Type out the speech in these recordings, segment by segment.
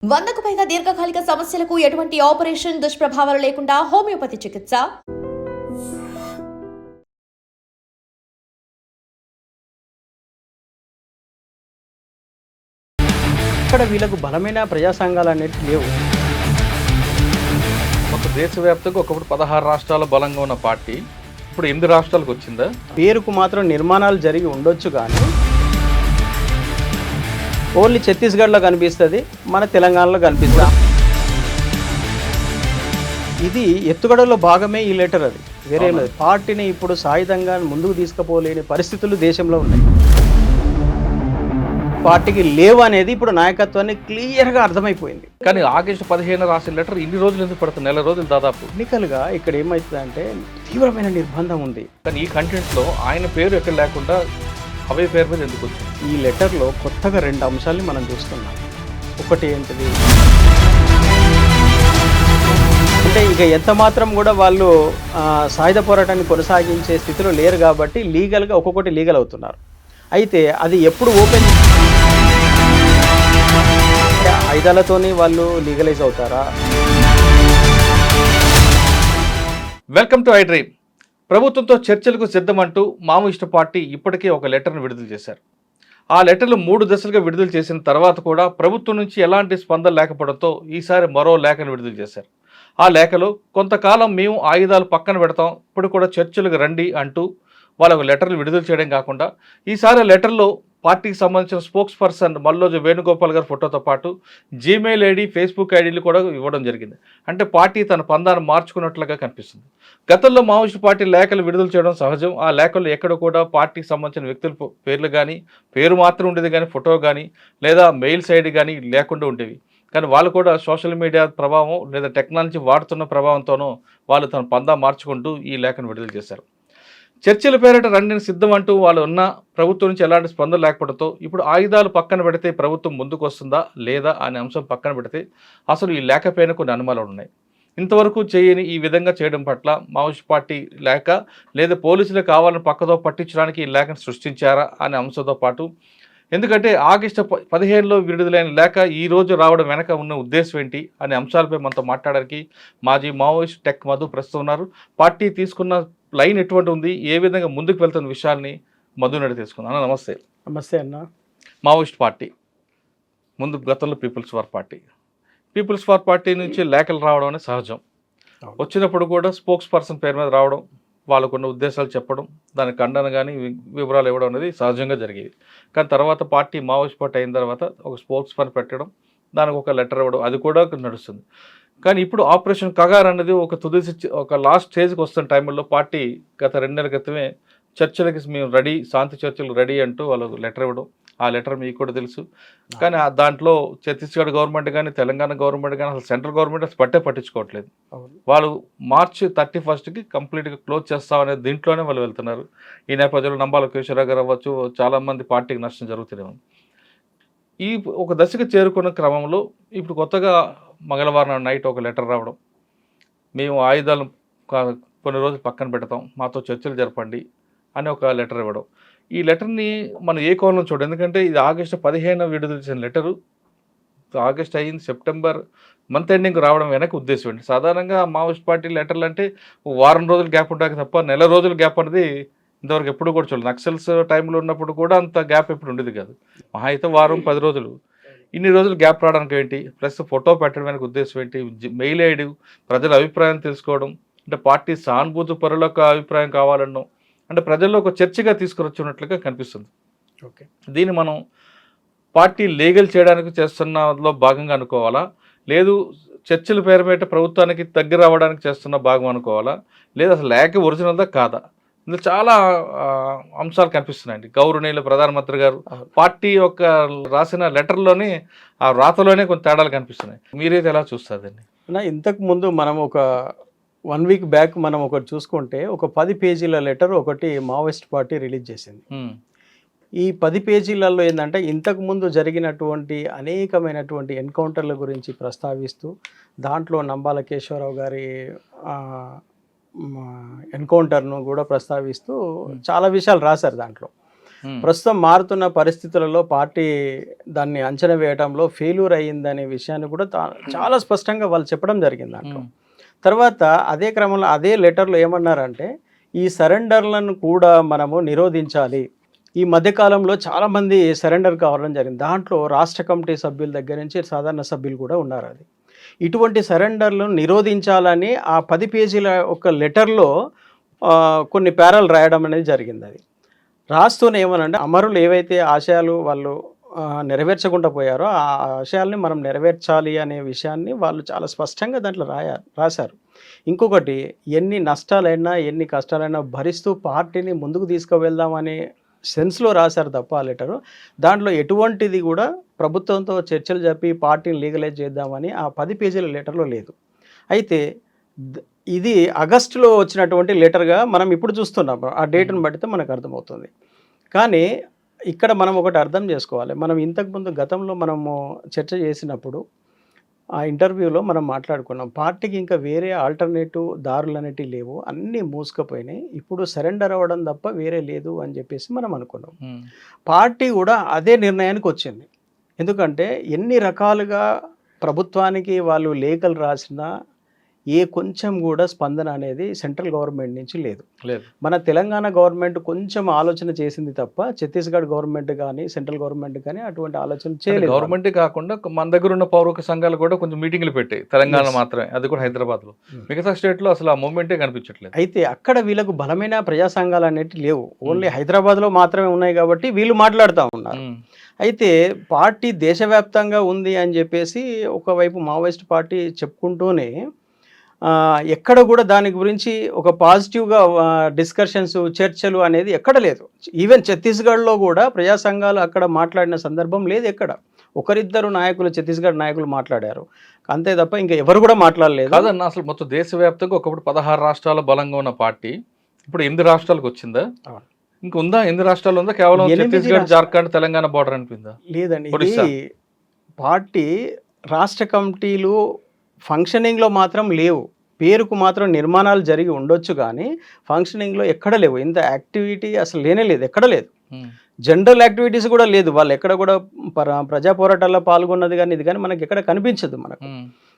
100కు పైగా దీర్ఘకాలిక సమస్యలకు ఎటువంటి ఆపరేషన్ దుష్ప్రభావాలు లేకుండా హోమియోపతి చికిత్స. ఇక్కడ వీళ్ళకు బలమైన ప్రజా సంఘాలు అనేవి లేవు. ఒక దేశవ్యాప్తంగా ఒకప్పుడు 16 రాష్ట్రాల బలంగా ఉన్న పార్టీ ఇప్పుడు 8 రాష్ట్రాలకు వచ్చిందా? పేరుకు మాత్రం నిర్మాణాలు జరిగి ఉండొచ్చు, కానీ ఓన్లీ ఛత్తీస్గఢ్లో కనిపిస్తుంది, మన తెలంగాణలో కనిపిస్తుంది. ఇది ఎత్తుగడలో భాగమే ఈ లెటర్. అది వేరే లేదు. పార్టీని ఇప్పుడు సాయుధంగా ముందుకు తీసుకుపోలేని పరిస్థితులు దేశంలో ఉన్నాయి. పార్టీకి లేవు అనేది ఇప్పుడు నాయకత్వాన్ని క్లియర్గా అర్థమైపోయింది. కానీ ఆగస్టు 15 రాసిన లెటర్ ఇన్ని రోజులు ఎందుకు పడుతుంది? నెల రోజులు దాదాపు. ఎన్నికలుగా ఇక్కడ ఏమవుతుందంటే తీవ్రమైన నిర్బంధం ఉంది. కానీ ఈ కంటెంట్లో ఆయన పేరు ఎక్కడ లేకుండా అవే పేరు మీద ఎందుకు వచ్చింది? ఈ లెటర్లో కొత్తగా 2 అంశాలని మనం చూస్తున్నాం. ఒకటి ఏంటిది అంటే ఇక ఎంత మాత్రం కూడా వాళ్ళు సాయుధ పోరాటాన్ని కొనసాగించే స్థితిలో లేరు కాబట్టి లీగల్గా ఒక్కొక్కటి లీగల్ అవుతున్నారు. అయితే అది ఎప్పుడు ఓపెన్ ఆయుధాలతోనే వాళ్ళు లీగలైజ్ అవుతారా? Welcome to I dream. ప్రభుత్వంతో చర్చలకు సిద్ధమంటూ మావోయిస్టు పార్టీ ఇప్పటికే ఒక లెటర్ను విడుదల చేశారు. ఆ లెటర్లు 3 దశలుగా విడుదల చేసిన తర్వాత కూడా ప్రభుత్వం నుంచి ఎలాంటి స్పందన లేకపోవడంతో ఈసారి మరో లేఖను విడుదల చేశారు. ఆ లేఖలో కొంతకాలం మేము ఆయుధాలు పక్కన పెడతాం, ఇప్పుడు కూడా చర్చలకు రండి అంటూ వాళ్ళకు లెటర్లు విడుదల చేయడం కాకుండా ఈసారి లెటర్లో పార్టీకి సంబంధించిన స్పోక్స్ పర్సన్ మల్లోజు వేణుగోపాల్ గారి ఫోటోతో పాటు జీమెయిల్ ఐడి, ఫేస్బుక్ ఐడీలు కూడా ఇవ్వడం జరిగింది. అంటే పార్టీ తన పందాన్ని మార్చుకున్నట్లుగా కనిపిస్తుంది. గతంలో మావోయిస్టు పార్టీ లేఖలు విడుదల చేయడం సహజం. ఆ లేఖలు ఎక్కడ కూడా పార్టీకి సంబంధించిన వ్యక్తుల పేర్లు కానీ, పేరు మాత్రం ఉండేది కానీ, ఫోటో కానీ లేదా మెయిల్స్ ఐడి కానీ లేకుండా ఉండేవి. కానీ వాళ్ళు కూడా సోషల్ మీడియా ప్రభావం లేదా టెక్నాలజీ వాడుతున్న ప్రభావంతోనూ వాళ్ళు తన పందా మార్చుకుంటూ ఈ లేఖను విడుదల చేశారు. చర్చల పేరిట రండిని సిద్ధం అంటూ వాళ్ళు ఉన్న ప్రభుత్వం నుంచి ఎలాంటి స్పందన లేకపోవడంతో ఇప్పుడు ఆయుధాలు పక్కన పెడితే ప్రభుత్వం ముందుకు వస్తుందా లేదా అనే అంశం పక్కన పెడితే అసలు ఈ లేఖ పైన కొన్ని అనుమానాలు ఉన్నాయి. ఇంతవరకు చేయని ఈ విధంగా చేయడం పట్ల మావోయిస్ట్ పార్టీ లేక లేదా పోలీసులు కావాలని పక్కదో పట్టించడానికి ఈ లేఖను సృష్టించారా అనే అంశంతో పాటు, ఎందుకంటే ఆగస్టు 15లో విడుదలైన లేఖ ఈ రోజు రావడం వెనక ఉన్న ఉద్దేశం ఏంటి అనే అంశాలపై మనతో మాట్లాడడానికి మాజీ మావోయిస్ట్ టెక్ మధు ప్రస్తుతం ఉన్నారు. పార్టీ తీసుకున్న లైన్ ఎటువంటి ఉంది, ఏ విధంగా ముందుకు వెళ్తున్న విషయాల్ని మధు నడి తెలుసుకుందాం. అన్న నమస్తే. నమస్తే అన్న. మావోయిస్ట్ పార్టీ ముందు గతంలో పీపుల్స్ వార్ పార్టీ నుంచి లేఖలు రావడం అనేది సహజం. వచ్చినప్పుడు కూడా స్పోక్స్ పర్సన్ పేరు మీద రావడం, వాళ్ళకున్న ఉద్దేశాలు చెప్పడం, దాని ఖండన కానీ వివరాలు ఇవ్వడం అనేది సహజంగా జరిగేది. కానీ తర్వాత పార్టీ మావోయిస్ట్ పార్టీ అయిన తర్వాత ఒక స్పోక్స్ పర్సన్ పెట్టడం, దానికి ఒక లెటర్ ఇవ్వడం, అది కూడా నడుస్తుంది. కానీ ఇప్పుడు ఆపరేషన్ కగార్ అనేది ఒక లాస్ట్ స్టేజ్కి వస్తున్న టైంలో పార్టీ గత 2 నెలల క్రితమే చర్చలకి మేము రెడీ, శాంతి చర్చలు రెడీ అంటూ వాళ్ళకు లెటర్ ఇవ్వడం, ఆ లెటర్ మీకు కూడా తెలుసు. కానీ దాంట్లో ఛత్తీస్గఢ్ గవర్నమెంట్ కానీ, తెలంగాణ గవర్నమెంట్ కానీ, అసలు సెంట్రల్ గవర్నమెంట్ అసలు పట్టించుకోవట్లేదు. వాళ్ళు మార్చి 31కి కంప్లీట్గా క్లోజ్ చేస్తామనే దీంట్లోనే వాళ్ళు వెళ్తున్నారు. ఈ నేపథ్యంలో నంబాల కేశవరావు గారు అవ్వచ్చు, చాలామంది పార్టీకి నష్టం జరుగుతూనే ఉంది. ఈ ఒక దశకు చేరుకున్న క్రమంలో ఇప్పుడు కొత్తగా మంగళవారం నైట్ ఒక లెటర్ రావడం, మేము ఆయుధాలు కొన్ని రోజులు పక్కన పెడతాం, మాతో చర్చలు జరపండి అని ఒక లెటర్ ఇవ్వడం. ఈ లెటర్ని మనం ఏ కోణంలో చూడండి, ఎందుకంటే ఇది ఆగస్టు 15 విడుదల చేసిన లెటరు. ఆగస్ట్ అయింది, సెప్టెంబర్ మంత్ ఎండింగ్ రావడం వెనక ఉద్దేశం ఏంటి? సాధారణంగా మావోయిస్ట్ పార్టీ లెటర్లు అంటే వారం రోజులు గ్యాప్ ఉంటాయి తప్ప నెల రోజుల గ్యాప్ అనేది ఇంతవరకు ఎప్పుడు కూడా చూడలేదు. నక్సల్స్ టైంలో ఉన్నప్పుడు కూడా అంత గ్యాప్ ఎప్పుడు ఉండేది కాదు. మహా అయితే వారం 10 రోజులు. ఇన్ని రోజులు గ్యాప్ రావడానికి ఏంటి? ప్లస్ ఫోటో పెట్టడానికి ఉద్దేశం ఏంటి? మెయిల్ ఐడి, ప్రజల అభిప్రాయం తెలుసుకోవడం, అంటే పార్టీ సానుభూతి పరులకు అభిప్రాయం కావాలనో, అంటే ప్రజల్లో ఒక చర్చగా తీసుకురొచ్చినట్లుగా కనిపిస్తుంది. ఓకే, దీన్ని మనం పార్టీ లీగల్ చేయడానికి చేస్తున్నలో భాగంగా అనుకోవాలా, లేదు చర్చల పేరు మీద ప్రభుత్వానికి దగ్గర అవ్వడానికి చేస్తున్న భాగం అనుకోవాలా, లేదా అసలు లేక ఒరిజినల్దా కాదా? ఇందులో చాలా అంశాలు కనిపిస్తున్నాయండి. గౌరవనీయులు ప్రధానమంత్రి గారు పార్టీ యొక్క రాసిన లెటర్లోనే, ఆ రాతలోనే కొన్ని తేడాలు కనిపిస్తున్నాయి. మీరైతే ఎలా చూస్తారు దాన్ని? ఇంతకు ముందు మనం ఒక 1 వీక్ బ్యాక్ మనం ఒకటి చూసుకుంటే ఒక 10 పేజీల లెటర్ ఒకటి మావోయిస్ట్ పార్టీ రిలీజ్ చేసింది. ఈ 10 పేజీలలో ఏంటంటే ఇంతకు ముందు జరిగినటువంటి అనేకమైనటువంటి ఎన్కౌంటర్ల గురించి ప్రస్తావిస్తూ, దాంట్లో నంబాల కేశవరావు గారి ఎన్కౌంటర్ను కూడా ప్రస్తావిస్తూ చాలా విషయాలు రాశారు దాంట్లో. ప్రస్తుతం మారుతున్న పరిస్థితులలో పార్టీ దాన్ని అంచనా వేయడంలో ఫెయిల్యూర్ అయ్యిందనే విషయాన్ని కూడా చాలా స్పష్టంగా వాళ్ళు చెప్పడం జరిగింది దాంట్లో. తర్వాత అదే క్రమంలో అదే లెటర్లో ఏమన్నారంటే ఈ సరెండర్లను కూడా మనము నిరోధించాలి. ఈ మధ్యకాలంలో చాలామంది సరెండర్ కావడం జరిగింది. దాంట్లో రాష్ట్ర కమిటీ సభ్యుల దగ్గర నుంచి సాధారణ సభ్యులు కూడా ఉన్నారు. అది ఇటువంటి సరెండర్లను నిరోధించాలని ఆ 10 పేజీల ఒక లెటర్లో కొన్ని పేరాలు రాయడం అనేది జరిగింది. అది రాస్తూనే ఏమనంటే అమరులు ఏవైతే ఆశయాలు వాళ్ళు నెరవేర్చకుండా పోయారో ఆ ఆశయాల్ని మనం నెరవేర్చాలి అనే విషయాన్ని వాళ్ళు చాలా స్పష్టంగా దాంట్లో రాశారు. ఇంకొకటి ఎన్ని నష్టాలైనా ఎన్ని కష్టాలైనా భరిస్తూ పార్టీని ముందుకు తీసుకువెళ్దామనే సెన్స్లో రాశారు తప్ప ఆ లెటరు. దాంట్లో ఎటువంటిది కూడా ప్రభుత్వంతో చర్చలు జరిపి పార్టీని లీగలైజ్ చేద్దామని ఆ 10 పేజీల లెటర్లో లేదు. అయితే ఇది ఆగస్టులో వచ్చినటువంటి లెటర్గా మనం ఇప్పుడు చూస్తున్నాం. ఆ డేట్ను బట్టితే మనకు అర్థమవుతుంది. కానీ ఇక్కడ మనం ఒకటి అర్థం చేసుకోవాలి. మనం ఇంతకుముందు గతంలో మనము చర్చ చేసినప్పుడు ఆ ఇంటర్వ్యూలో మనం మాట్లాడుకున్నాం. పార్టీకి ఇంకా వేరే ఆల్టర్నేటివ్ దారులు అనేటివి లేవు, అన్నీ మూసుకుపోయినాయి, ఇప్పుడు సరెండర్ అవ్వడం తప్ప వేరే లేదు అని చెప్పేసి మనం అనుకున్నాం. పార్టీ కూడా అదే నిర్ణయానికి వచ్చింది. ఎందుకంటే ఎన్ని రకాలుగా ప్రభుత్వానికి వాళ్ళు లేఖలు రాసినా కొంచెం కూడా స్పందన అనేది సెంట్రల్ గవర్నమెంట్ నుంచి లేదు. మన తెలంగాణ గవర్నమెంట్ కొంచెం ఆలోచన చేసింది తప్ప ఛత్తీస్గఢ్ గవర్నమెంట్ కానీ సెంట్రల్ గవర్నమెంట్ కానీ అటువంటి ఆలోచన చేయలేదు. గవర్నమెంట్ కాకుండా మన దగ్గర ఉన్న పౌర సంఘాలు కూడా కొంచెం మీటింగ్లు పెట్టాయి, తెలంగాణ మాత్రమే, అది కూడా హైదరాబాద్లో. మిగతా స్టేట్లో అసలు ఆ మూమెంటే కనిపించట్లేదు. అయితే అక్కడ వీళ్ళకు బలమైన ప్రజా సంఘాలు అనేవి లేవు, ఓన్లీ హైదరాబాద్లో మాత్రమే ఉన్నాయి కాబట్టి వీళ్ళు మాట్లాడుతూ ఉన్నారు. అయితే పార్టీ దేశవ్యాప్తంగా ఉంది అని చెప్పేసి ఒకవైపు మావోయిస్ట్ పార్టీ చెప్పుకుంటూనే ఎక్కడ కూడా దాని గురించి ఒక పాజిటివ్గా డిస్కషన్స్ చర్చలు అనేది ఎక్కడ లేదు. ఈవెన్ ఛత్తీస్గఢ్లో కూడా ప్రజా సంఘాలు అక్కడ మాట్లాడిన సందర్భం లేదు. ఎక్కడ ఒకరిద్దరు నాయకులు ఛత్తీస్గఢ్ నాయకులు మాట్లాడారు అంతే తప్ప ఇంకా ఎవరు కూడా మాట్లాడలేదు. కాదన్న, అసలు మొత్తం దేశవ్యాప్తంగా ఒకప్పుడు 16 రాష్ట్రాల బలంగా ఉన్న పార్టీ ఇప్పుడు 8 రాష్ట్రాలకు వచ్చిందా? ఇంకా ఉందా? 8 రాష్ట్రాలు ఉందా? కేవలం ఛత్తీస్గఢ్, జార్ఖండ్, తెలంగాణ బార్డర్ అనిపిందా? లేదండి. పార్టీ రాష్ట్ర కమిటీలు ఫంక్షనింగ్లో మాత్రం లేవు. పేరుకు మాత్రం నిర్మాణాలు జరిగి ఉండొచ్చు కానీ ఫంక్షనింగ్లో ఎక్కడ లేవు. ఇంత యాక్టివిటీ అసలు లేనే లేదు, ఎక్కడ లేదు. జనరల్ యాక్టివిటీస్ కూడా లేదు. వాళ్ళు ఎక్కడ కూడా ప్రజా పోరాటాల్లో పాల్గొన్నది కానీ ఇది కానీ మనకి ఎక్కడ కనిపించదు. మనకు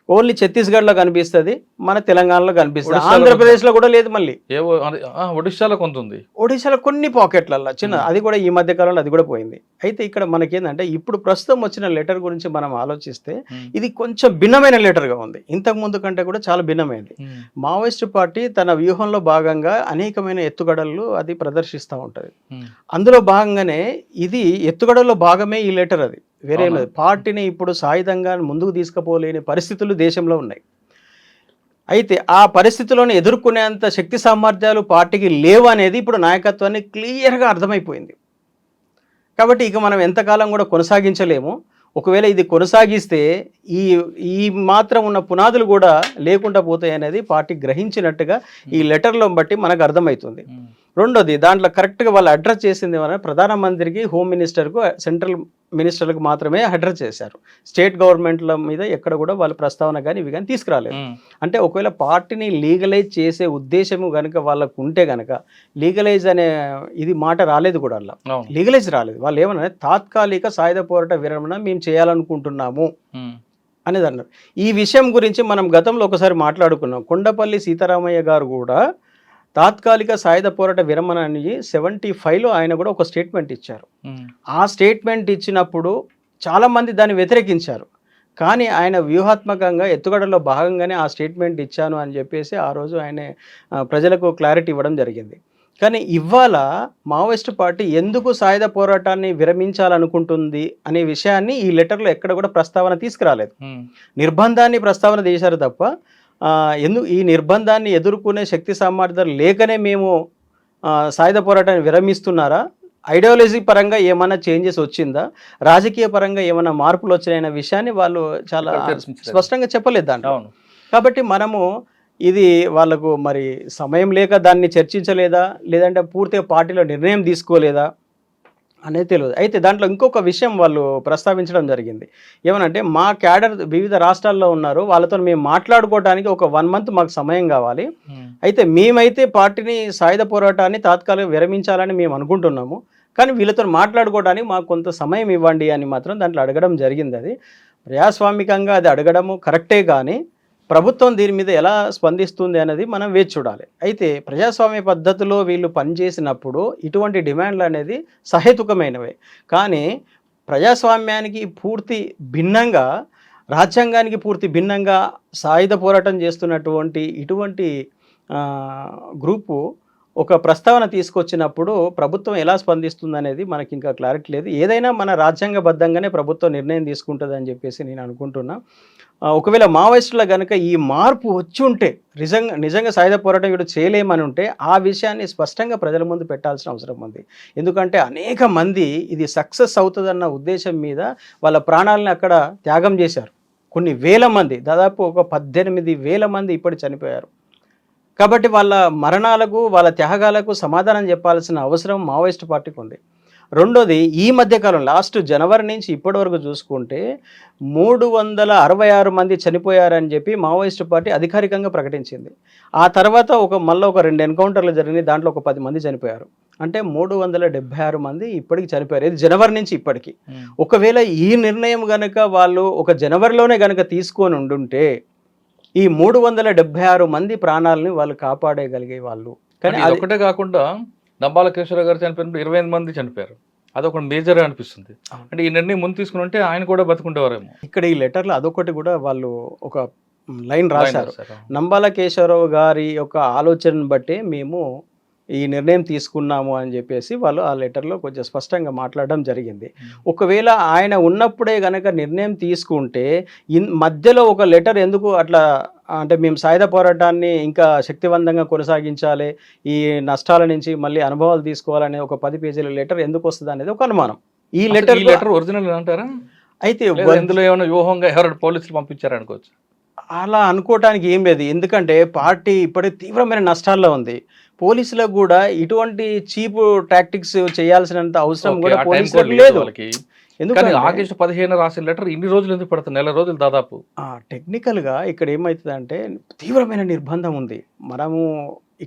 ఓన్లీ ఛత్తీస్గఢ్లో కనిపిస్తుంది, మన తెలంగాణలో కనిపిస్తుంది, ఆంధ్రప్రదేశ్లో కూడా లేదు. మళ్ళీ ఒడిశాలో కొంత ఉంది, ఒడిశాలో కొన్ని పాకెట్లలో చిన్న, అది కూడా ఈ మధ్య కాలంలో అది కూడా పోయింది. అయితే ఇక్కడ మనకేంటంటే ఇప్పుడు ప్రస్తుతం వచ్చిన లెటర్ గురించి మనం ఆలోచిస్తే ఇది కొంచెం భిన్నమైన లెటర్గా ఉంది. ఇంతకు ముందు కంటే కూడా చాలా భిన్నమైంది. మావోయిస్ట్ పార్టీ తన వ్యూహంలో భాగంగా అనేకమైన ఎత్తుగడలు అది ప్రదర్శిస్తూ ఉంటుంది. అందులో భాగంగానే ఇది ఎత్తుగడలో భాగమే ఈ లెటర్. అది వేరే పార్టీని ఇప్పుడు సాయుధంగా ముందుకు తీసుకుపోలేని పరిస్థితులు దేశంలో ఉన్నాయి. అయితే ఆ పరిస్థితులను ఎదుర్కొనేంత శక్తి సామర్థ్యాలు పార్టీకి లేవు అనేది ఇప్పుడు నాయకత్వాన్ని క్లియర్గా అర్థమైపోయింది. కాబట్టి ఇక మనం ఎంతకాలం కూడా కొనసాగించలేము. ఒకవేళ ఇది కొనసాగిస్తే ఈ మాత్రం ఉన్న పునాదులు కూడా లేకుండా పోతాయి అనేది పార్టీ గ్రహించినట్టుగా ఈ లెటర్లో బట్టి మనకు అర్థమవుతుంది. రెండోది, దాంట్లో కరెక్ట్గా వాళ్ళు అడ్రస్ చేసింది ఏమన్నా ప్రధానమంత్రికి, హోమ్ మినిస్టర్కు, సెంట్రల్ మినిస్టర్లకు మాత్రమే అడ్రస్ చేశారు. స్టేట్ గవర్నమెంట్ల మీద ఎక్కడ కూడా వాళ్ళ ప్రస్తావన కానీ ఇవి కానీ తీసుకురాలేదు. అంటే ఒకవేళ పార్టీని లీగలైజ్ చేసే ఉద్దేశము కనుక వాళ్ళకు ఉంటే కనుక లీగలైజ్ అనే ఇది మాట రాలేదు కూడా. అలా లీగలైజ్ రాలేదు. వాళ్ళు ఏమన్నా తాత్కాలిక సాయుధ పోరాట విరమణ మేము చేయాలనుకుంటున్నాము అనేది అన్నారు. ఈ విషయం గురించి మనం గతంలో ఒకసారి మాట్లాడుకున్నాం. కొండపల్లి సీతారామయ్య గారు కూడా తాత్కాలిక సాయుధ పోరాట విరమణ అని 75లో ఆయన కూడా ఒక స్టేట్మెంట్ ఇచ్చారు. ఆ స్టేట్మెంట్ ఇచ్చినప్పుడు చాలామంది దాన్ని వ్యతిరేకించారు. కానీ ఆయన వ్యూహాత్మకంగా ఎత్తుగడలో భాగంగానే ఆ స్టేట్మెంట్ ఇచ్చాను అని చెప్పేసి ఆ రోజు ఆయన ప్రజలకు క్లారిటీ ఇవ్వడం జరిగింది. కానీ ఇవాళ మావోయిస్ట్ పార్టీ ఎందుకు సాయుధ పోరాటాన్ని విరమించాలనుకుంటుంది అనే విషయాన్ని ఈ లెటర్లో ఎక్కడ కూడా ప్రస్తావన తీసుకురాలేదు. నిర్బంధాన్ని ప్రస్తావన చేశారు తప్ప ఈ నిర్బంధాన్ని ఎదుర్కొనే శక్తి సామర్థ్యాలు లేకనే మేము సాయుధ పోరాటాన్ని విరమిస్తున్నారా, ఐడియాలజీ పరంగా ఏమైనా చేంజెస్ వచ్చిందా, రాజకీయ పరంగా ఏమైనా మార్పులు వచ్చినాయన్న విషయాన్ని వాళ్ళు చాలా స్పష్టంగా చెప్పలేదు దాంట్లో. కాబట్టి మనము ఇది వాళ్ళకు మరి సమయం లేక దాన్ని చర్చించలేదా, లేదంటే పూర్తిగా పార్టీలో నిర్ణయం తీసుకోలేదా అనేది తెలియదు. అయితే దాంట్లో ఇంకొక విషయం వాళ్ళు ప్రస్తావించడం జరిగింది. ఏమనంటే మా క్యాడర్ వివిధ రాష్ట్రాల్లో ఉన్నారు, వాళ్ళతో మేము మాట్లాడుకోవడానికి ఒక 1 month మాకు సమయం కావాలి. అయితే మేమైతే పార్టీని సాయుధ పోరాటాన్ని తాత్కాలిక విరమించాలని మేము అనుకుంటున్నాము. కానీ వీళ్ళతో మాట్లాడుకోవడానికి మాకు కొంత సమయం ఇవ్వండి అని మాత్రం దాంట్లో అడగడం జరిగింది. అది ప్రజాస్వామికంగా అది అడగడము కరెక్టే, కానీ ప్రభుత్వం దీని మీద ఎలా స్పందిస్తుంది అనేది మనం వేచి చూడాలి. అయితే ప్రజాస్వామ్య పద్ధతిలో వీళ్ళు పనిచేసినప్పుడు ఇటువంటి డిమాండ్లు అనేది సహేతుకమైనవే, కానీ ప్రజాస్వామ్యానికి పూర్తి భిన్నంగా, రాజ్యాంగానికి పూర్తి భిన్నంగా సాయుధ పోరాటం చేస్తున్నటువంటి ఇటువంటి గ్రూపు ఒక ప్రస్తావన తీసుకొచ్చినప్పుడు ప్రభుత్వం ఎలా స్పందిస్తుంది అనేది మనకి ఇంకా క్లారిటీ లేదు. ఏదైనా మన రాజ్యాంగబద్ధంగానే ప్రభుత్వం నిర్ణయం తీసుకుంటుంది అని చెప్పేసి నేను అనుకుంటున్నా. ఒకవేళ మావోయిస్టుల కనుక ఈ మార్పు వచ్చి ఉంటే, నిజంగా సాయుధ పోరాటం ఇక్కడ చేయలేమని ఉంటే ఆ విషయాన్ని స్పష్టంగా ప్రజల ముందు పెట్టాల్సిన అవసరం ఉంది. ఎందుకంటే అనేక మంది ఇది సక్సెస్ అవుతుందన్న ఉద్దేశం మీద వాళ్ళ ప్రాణాలను అక్కడ త్యాగం చేశారు. కొన్ని వేల మంది, దాదాపు ఒక 18,000 మంది ఇప్పటి చనిపోయారు. కాబట్టి వాళ్ళ మరణాలకు, వాళ్ళ త్యాగాలకు సమాధానం చెప్పాల్సిన అవసరం మావోయిస్ట్ పార్టీకి ఉంది. రెండోది, ఈ మధ్యకాలం లాస్ట్ జనవరి నుంచి ఇప్పటి వరకు చూసుకుంటే 366 మంది చనిపోయారని చెప్పి మావోయిస్ట్ పార్టీ అధికారికంగా ప్రకటించింది. ఆ తర్వాత మళ్ళీ ఒక 2 ఎన్కౌంటర్లు జరిగినాయి, దాంట్లో ఒక 10 మంది చనిపోయారు. అంటే 376 మంది ఇప్పటికి చనిపోయారు. ఇది జనవరి నుంచి ఇప్పటికి. ఒకవేళ ఈ నిర్ణయం కనుక వాళ్ళు ఒక జనవరిలోనే కనుక తీసుకొని ఉండుంటే ఈ 376 మంది ప్రాణాలని వాళ్ళు కాపాడగలిగే వాళ్ళు. కానీ అది ఒకటే కాకుండా దంబాల కేశవరావు గారు చనిపోయినప్పుడు 28 మంది చనిపోయారు. అదొక మేజర్ అనిపిస్తుంది. అంటే ఈ నిర్ణయం ముందు తీసుకుని ఉంటే ఆయన కూడా బతుకుంటేవారేమో. ఇక్కడ ఈ లెటర్లో అదొకటి కూడా వాళ్ళు ఒక లైన్ రాశారు. నంబాల కేశవరావు గారి యొక్క ఆలోచనను బట్టి మేము ఈ నిర్ణయం తీసుకున్నాము అని చెప్పేసి వాళ్ళు ఆ లెటర్లో కొంచెం స్పష్టంగా మాట్లాడడం జరిగింది. ఒకవేళ ఆయన ఉన్నప్పుడే కనుక నిర్ణయం తీసుకుంటే మధ్యలో ఒక లెటర్ ఎందుకు అట్లా, అంటే మేము సాయుధ పోరాటాన్ని ఇంకా శక్తివంతంగా కొనసాగించాలి, ఈ నష్టాల నుంచి మళ్ళీ అనుభవాలు తీసుకోవాలనే ఒక 10 పేజీల లెటర్ ఎందుకు వస్తుంది అనేది ఒక అనుమానం. ఈ లెటర్ ఒరిజినల్ అంటారా? అయితే ఇందులో ఏమైనా వ్యూహంగా ఎవరైనా పోలీసులు పంపించారనుకోవచ్చు. అలా అనుకోవటానికి ఏం లేదు. ఎందుకంటే పార్టీ ఇప్పటికే తీవ్రమైన నష్టాల్లో ఉంది. పోలీసులకు కూడా ఇటువంటి చీప్ టాక్టిక్స్ చేయాల్సినంత అవసరం కూడా పోలీసులకు లేదు. ఎందుకంటే ఆగస్టు 15 రాసిన లెటర్ ఇన్ని రోజులు ఎందుకు పడుతుంది? నెల రోజులు దాదాపు. టెక్నికల్గా ఇక్కడ ఏమవుతుందంటే తీవ్రమైన నిర్బంధం ఉంది. మనము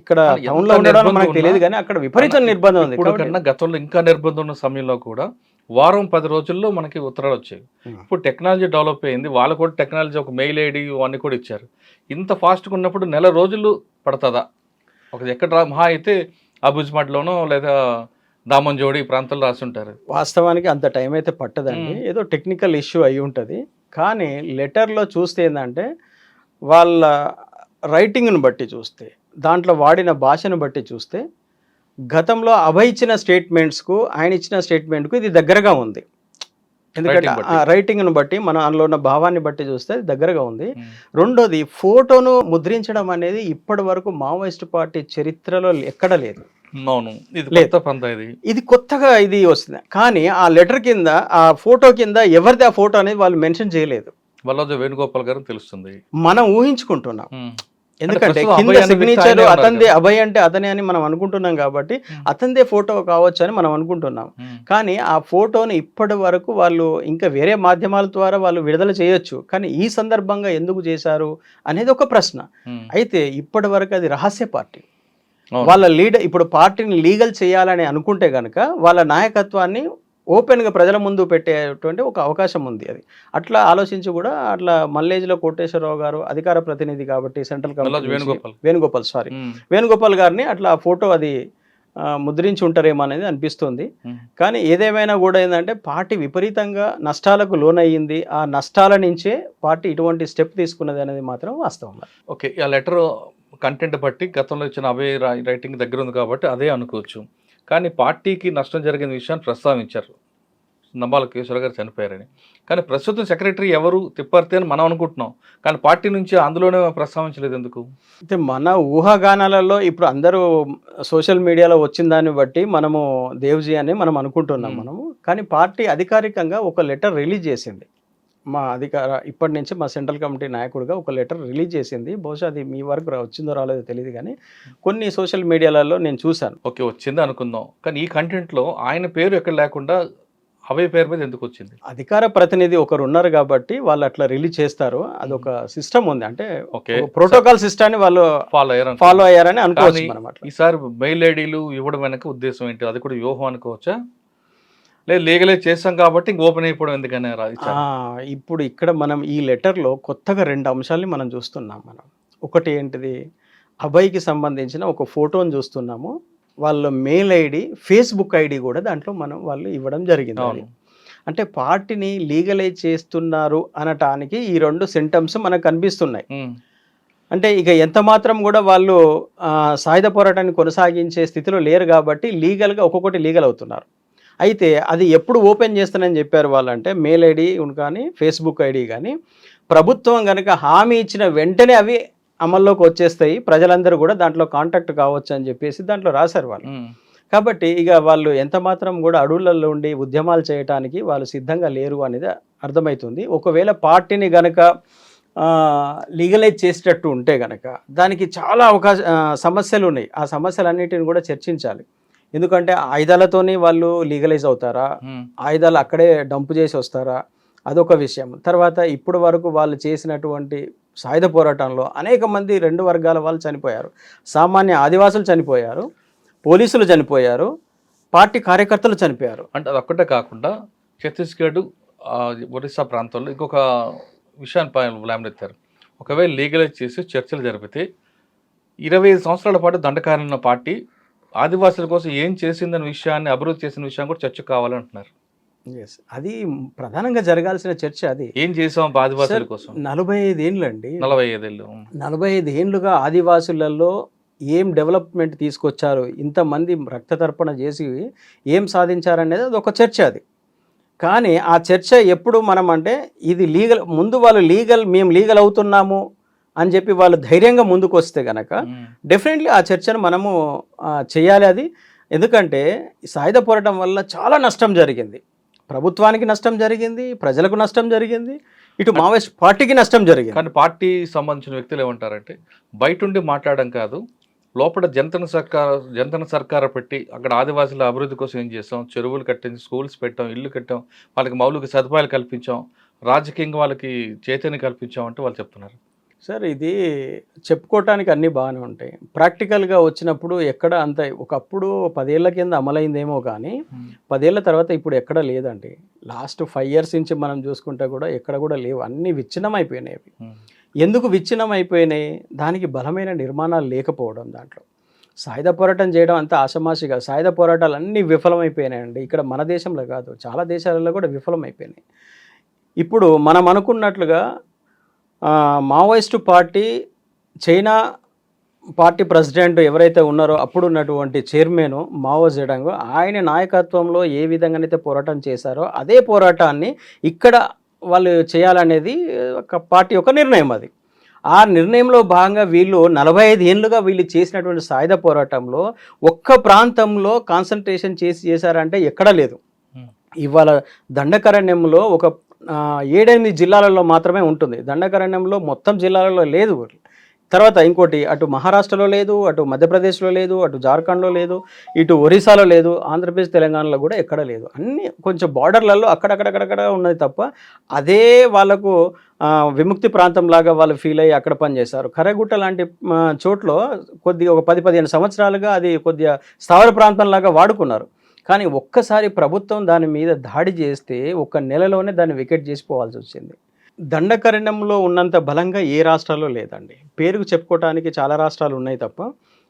ఇక్కడ టౌన్లో ఉండడం మనకు తెలియదు, కానీ అక్కడ విపరీత నిర్బంధం ఉంది. ఇప్పుడు కన్నా గతంలో ఇంకా నిర్బంధం ఉన్న సమయంలో కూడా వారం 10 రోజుల్లో మనకి ఉత్తరాలు వచ్చాయి. ఇప్పుడు టెక్నాలజీ డెవలప్ అయింది, వాళ్ళు కూడా టెక్నాలజీ ఒక మెయిల్ ఐడి అన్నీ కూడా ఇచ్చారు. ఇంత ఫాస్ట్గా ఉన్నప్పుడు నెల రోజులు పడుతుందా? ఒక ఎక్కడ మహా అయితే అబుజ్మట్లోనో లేదా దామంజోడి ఈ ప్రాంతాల్లో రాసి ఉంటారు. వాస్తవానికి అంత టైం అయితే పట్టదండి, ఏదో టెక్నికల్ ఇష్యూ అయి ఉంటుంది. కానీ లెటర్లో చూస్తే ఏంటంటే వాళ్ళ రైటింగ్ను బట్టి చూస్తే, దాంట్లో వాడిన భాషను బట్టి చూస్తే గతంలో అభయ్ ఇచ్చిన స్టేట్మెంట్స్కు ఆయన ఇచ్చిన స్టేట్మెంట్కు ఇది దగ్గరగా ఉంది. ఎందుకంటే రైటింగ్ను బట్టి, మన అందులో ఉన్న భావాన్ని బట్టి చూస్తే దగ్గరగా ఉంది. రెండోది, ఫోటోను ముద్రించడం అనేది ఇప్పటి వరకు మావోయిస్ట్ పార్టీ చరిత్రలో ఎక్కడ లేదు. ఇది కొత్తగా ఇది వస్తుంది. కానీ ఆ లెటర్ కింద, ఆ ఫోటో కింద ఎవరిది ఆ ఫోటో అనేది వాళ్ళు మెన్షన్ చేయలేదు. వల్లభ వేణుగోపాల్ గారు తెలుస్తుంది, మనం ఊహించుకుంటున్నాం. ఎందుకంటే కింద సిగ్నేచర్ అతనిదే, అభయ్ అంటే అతనే అని మనం అనుకుంటున్నాం, కాబట్టి అతనిదే ఫోటో కావచ్చు అని మనం అనుకుంటున్నాం. కానీ ఆ ఫోటోని ఇప్పటి వరకు వాళ్ళు ఇంకా వేరే మాధ్యమాల ద్వారా వాళ్ళు విడుదల చేయొచ్చు, కానీ ఈ సందర్భంగా ఎందుకు చేశారు అనేది ఒక ప్రశ్న. అయితే ఇప్పటి వరకు అది రహస్య పార్టీ. వాళ్ళ లీడర్ ఇప్పుడు పార్టీని లీగల్ చేయాలని అనుకుంటే కనుక వాళ్ళ నాయకత్వాన్ని ఓపెన్గా ప్రజల ముందు పెట్టేటువంటి ఒక అవకాశం ఉంది. అది అట్లా ఆలోచించి కూడా అట్లా మల్లేజ్లో కోటేశ్వరరావు గారు అధికార ప్రతినిధి కాబట్టి సెంట్రల్ కమిటీ వేణుగోపాల్ గారిని అట్లా ఫోటో అది ముద్రించి ఉంటారేమో అనేది అనిపిస్తుంది. కానీ ఏదేమైనా కూడా ఏంటంటే పార్టీ విపరీతంగా నష్టాలకు లోనయ్యింది. ఆ నష్టాల నుంచే పార్టీ ఇటువంటి స్టెప్ తీసుకున్నది అనేది మాత్రం వాస్తవం. ఓకే, ఆ లెటర్ కంటెంట్ బట్టి గతంలో ఇచ్చిన అభయ్ రైటింగ్ దగ్గర ఉంది కాబట్టి అదే అనుకోవచ్చు. కానీ పార్టీకి నష్టం జరిగిన విషయాన్ని ప్రస్తావించారు, నంబాల కేశవరావు గారు చనిపోయారని. కానీ ప్రస్తుతం సెక్రటరీ ఎవరు తిప్పర్తి అని మనం అనుకుంటున్నాం, కానీ పార్టీ నుంచి అందులోనే ప్రస్తావించలేదు ఎందుకు? అయితే మన ఊహాగానాలలో ఇప్పుడు అందరూ సోషల్ మీడియాలో వచ్చిన దాన్ని బట్టి మనము దేవ్జీ అని మనం అనుకుంటున్నాం మనము. కానీ పార్టీ అధికారికంగా ఒక లెటర్ రిలీజ్ చేసింది. ఇప్పటి నుంచి మా సెంట్రల్ కమిటీ నాయకుడిగా ఒక లెటర్ రిలీజ్ చేసింది. బహుశా అది మీ వరకు వచ్చిందో రాలేదో తెలియదు, కానీ కొన్ని సోషల్ మీడియాలలో నేను చూశాను. ఓకే, వచ్చింది అనుకుందాం. కానీ ఈ కంటెంట్లో ఆయన పేరు ఎక్కడ లేకుండా అభయ్ పేరు మీద ఎందుకు వచ్చింది? అధికార ప్రతినిధి ఒకరు ఉన్నారు కాబట్టి వాళ్ళు అట్లా రిలీజ్ చేస్తారు. అదొక సిస్టమ్ ఉంది, అంటే ప్రోటోకాల్ సిస్టాన్ని వాళ్ళు ఫాలో అయ్యారని అనుకోవచ్చు మనం. అట్లా ఈసారి మెయిల్ ఐడీలు ఇవ్వడం వెనక ఉద్దేశం ఏంటి? అది కూడా వ్యూహం అనుకోవచ్చా? లేదు లీగలైజ్ చేస్తాం కాబట్టి ఇంక ఓపెన్ అయిపోవడం ఎందుకని? ఇప్పుడు ఇక్కడ మనం ఈ లెటర్లో కొత్తగా 2 అంశాలని మనం చూస్తున్నాం. మనం ఒకటి ఏంటిది, అభయ్కి సంబంధించిన ఒక ఫోటోని చూస్తున్నాము. వాళ్ళ మెయిల్ ఐడి, ఫేస్బుక్ ఐడి కూడా దాంట్లో వాళ్ళు ఇవ్వడం జరిగింది. అంటే పార్టీని లీగలైజ్ చేస్తున్నారు అనటానికి ఈ 2 సింటమ్స్ మనకు కనిపిస్తున్నాయి. అంటే ఇక ఎంత మాత్రం కూడా వాళ్ళు సాయుధ పోరాటాన్ని కొనసాగించే స్థితిలో లేరు కాబట్టి లీగల్గా ఒక్కొక్కటి లీగల్ అవుతున్నారు. అయితే అది ఎప్పుడు ఓపెన్ చేస్తానని చెప్పారు వాళ్ళంటే, మెయిల్ ఐడి కానీ ఫేస్బుక్ ఐడి కానీ ప్రభుత్వం కనుక హామీ ఇచ్చిన వెంటనే అవి అమల్లోకి వచ్చేస్తాయి, ప్రజలందరూ కూడా దాంట్లో కాంటాక్ట్ కావచ్చు అని చెప్పేసి దాంట్లో రాశారు వాళ్ళు. కాబట్టి ఇక వాళ్ళు ఎంత మాత్రం కూడా అడవులలో ఉండి ఉద్యమాలు చేయడానికి వాళ్ళు సిద్ధంగా లేరు అనేది అర్థమవుతుంది. ఒకవేళ పార్టీని గనక లీగలైజ్ చేసేటట్టు ఉంటే గనక దానికి చాలా సమస్యలు ఉన్నాయి. ఆ సమస్యలన్నిటిని కూడా చర్చించాలి. ఎందుకంటే ఆయుధాలతోని వాళ్ళు లీగలైజ్ అవుతారా, ఆయుధాలు అక్కడే డంపు చేసి వస్తారా, అదొక విషయం. తర్వాత ఇప్పుడు వరకు వాళ్ళు చేసినటువంటి సాయుధ పోరాటంలో అనేక మంది 2 వర్గాల వాళ్ళు చనిపోయారు. సామాన్య ఆదివాసులు చనిపోయారు, పోలీసులు చనిపోయారు, పార్టీ కార్యకర్తలు చనిపోయారు. అంటే అది ఒక్కటే కాకుండా ఛత్తీస్గఢ్, ఒరిస్సా ప్రాంతాల్లో ఇంకొక విషయాన్ని లేవనెత్తారు. ఒకవేళ లీగలైజ్ చేసి చర్చలు జరిపితే 25 సంవత్సరాల పాటు దండకారణ పార్టీ ఆదివాసుల కోసం ఏం చేసిందన్న విషయాన్ని, అభివృద్ధి చేసిన విషయాన్ని కూడా చర్చ కావాలంటున్నారు. అది ప్రధానంగా జరగాల్సిన చర్చ. అది ఏం చేసాం ఆదివాసుల కోసం? 45 ఏళ్ళు అండి, 45 ఏళ్ళుగా ఆదివాసులలో ఏం డెవలప్మెంట్ తీసుకొచ్చారు, ఇంతమంది రక్త తర్పణ చేసి ఏం సాధించారనేది అది ఒక చర్చ. అది కానీ ఆ చర్చ ఎప్పుడు మనం అంటే ఇది లీగల్, ముందు వాళ్ళు మేము లీగల్ అవుతున్నాము అని చెప్పి వాళ్ళు ధైర్యంగా ముందుకు వస్తే కనుక డెఫినెట్లీ ఆ చర్చను మనము చేయాలి. అది ఎందుకంటే సాయుధ పోరాటం వల్ల చాలా నష్టం జరిగింది, ప్రభుత్వానికి నష్టం జరిగింది, ప్రజలకు నష్టం జరిగింది, ఇటు మావోయిస్ట్ పార్టీకి నష్టం జరిగింది. కానీ పార్టీ సంబంధించిన వ్యక్తులు ఏమంటారంటే, బయట ఉండి మాట్లాడడం కాదు, లోపల జంతన సర్కారు పెట్టి అక్కడ ఆదివాసుల అభివృద్ధి కోసం ఏం చేస్తాం, చెరువులు కట్టించి, స్కూల్స్ పెట్టాం, ఇల్లు కట్టాం, వాళ్ళకి మౌలిక సదుపాయాలు కల్పించాం, రాజకీయంగా వాళ్ళకి చైతన్యం కల్పించాం అంటే వాళ్ళు చెప్తున్నారు. సార్ ఇది చెప్పుకోవటానికి అన్నీ బాగానే ఉంటాయి, ప్రాక్టికల్గా వచ్చినప్పుడు ఎక్కడ అంత ఒకప్పుడు 10 ఏళ్ల కింద అమలైందేమో కానీ 10 ఏళ్ల తర్వాత ఇప్పుడు ఎక్కడ లేదండి. లాస్ట్ 5 years నుంచి మనం చూసుకుంటే కూడా ఎక్కడ కూడా లేవు, అన్నీ విచ్ఛిన్నం అయిపోయినాయి. ఎందుకు విచ్ఛిన్నం అయిపోయినాయి? దానికి బలమైన నిర్మాణాలు లేకపోవడం. దాంట్లో సాయుధ పోరాటం చేయడం అంత ఆషమాషిగా, సాయుధ పోరాటాలు అన్నీ విఫలమైపోయినాయండి. ఇక్కడ మన దేశంలో కాదు, చాలా దేశాలలో కూడా విఫలమైపోయినాయి. ఇప్పుడు మనం అనుకున్నట్లుగా Maoist party, China party president ఎవరైతే ఉన్నారో అప్పుడు ఉన్నటువంటి చైర్మన్ మావో జెడాంగ్, ఆయన నాయకత్వంలో ఏ విధంగానైతే పోరాటం చేశారో అదే పోరాటాన్ని ఇక్కడ వాళ్ళు చేయాలనేది ఒక పార్టీ యొక్క నిర్ణయం. అది ఆ నిర్ణయంలో భాగంగా వీళ్ళు 45 ఏళ్ళుగా వీళ్ళు చేసినటువంటి సాయుధ పోరాటంలో ఒక్క ప్రాంతంలో కాన్సన్ట్రేషన్ చేశారంటే ఎక్కడా లేదు. ఇవాళ దండకారణ్యంలో ఒక 7-8 జిల్లాలలో మాత్రమే ఉంటుంది, దండకారణ్యంలో మొత్తం జిల్లాలలో లేదు. తర్వాత ఇంకోటి అటు మహారాష్ట్రలో లేదు, అటు మధ్యప్రదేశ్లో లేదు, అటు జార్ఖండ్లో లేదు, ఇటు ఒరిస్సాలో లేదు, ఆంధ్రప్రదేశ్ తెలంగాణలో కూడా ఎక్కడ లేదు. అన్నీ కొంచెం బార్డర్లలో అక్కడక్కడక్కడక్కడ ఉన్నది తప్ప అదే వాళ్ళకు విముక్తి ప్రాంతం లాగా వాళ్ళు ఫీల్ అయ్యి అక్కడ పనిచేశారు. కర్రగుట్ట లాంటి చోట్ల కొద్దిగా ఒక 10-15 సంవత్సరాలుగా అది కొద్దిగా స్థావర ప్రాంతంలాగా వాడుకున్నారు. కానీ ఒక్కసారి ప్రభుత్వం దాని మీద దాడి చేస్తే 1 నెలలోనే దాన్ని వికెట్ చేసిపోవాల్సి వచ్చింది. దండకారణ్యంలో ఉన్నంత బలంగా ఏ రాష్ట్రాల్లో లేదండి. పేరుకు చెప్పుకోవడానికి చాలా రాష్ట్రాలు ఉన్నాయి తప్ప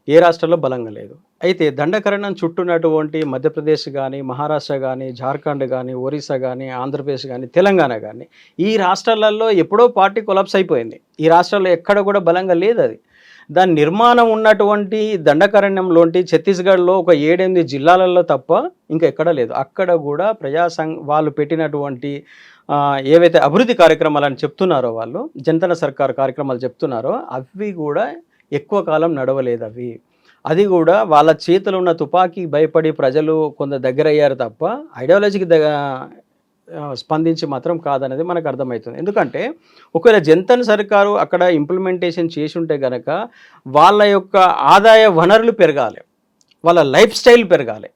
ఏ రాష్ట్రాల్లో బలంగా లేదు. అయితే దండకారణ్యం చుట్టూనటువంటి మధ్యప్రదేశ్ కానీ, మహారాష్ట్ర కానీ, జార్ఖండ్ కానీ, ఒరిస్సా కానీ, ఆంధ్రప్రదేశ్ కానీ, తెలంగాణ కానీ, ఈ రాష్ట్రాలలో ఎప్పుడో పార్టీ కొలాప్స్ అయిపోయింది. ఈ రాష్ట్రాల్లో ఎక్కడ కూడా బలంగా లేదు. అది దాని నిర్మాణం ఉన్నటువంటి దండకారణ్యంలోంటి ఛత్తీస్గఢ్లో ఒక 7-8 జిల్లాలలో తప్ప ఇంకా ఎక్కడ లేదు. అక్కడ కూడా వాళ్ళు పెట్టినటువంటి ఏవైతే అభివృద్ధి కార్యక్రమాలని చెప్తున్నారో, వాళ్ళు జంతన సర్కార్ కార్యక్రమాలు చెప్తున్నారో అవి కూడా ఎక్కువ కాలం నడవలేదు. అది కూడా వాళ్ళ చేతిలో ఉన్న తుపాకీ భయపడి ప్రజలు కొంత దగ్గర అయ్యారు తప్ప ఐడియాలజీకి స్పందించి మాత్రం కాదనేది మనకు అర్థమవుతుంది. ఎందుకంటే ఒకవేళ జంతన్ సర్కారు అక్కడ ఇంప్లిమెంటేషన్ చేసి ఉంటే కనుక వాళ్ళ యొక్క ఆదాయ వనరులు పెరగాలి, వాళ్ళ లైఫ్ స్టైల్ పెరగాలి.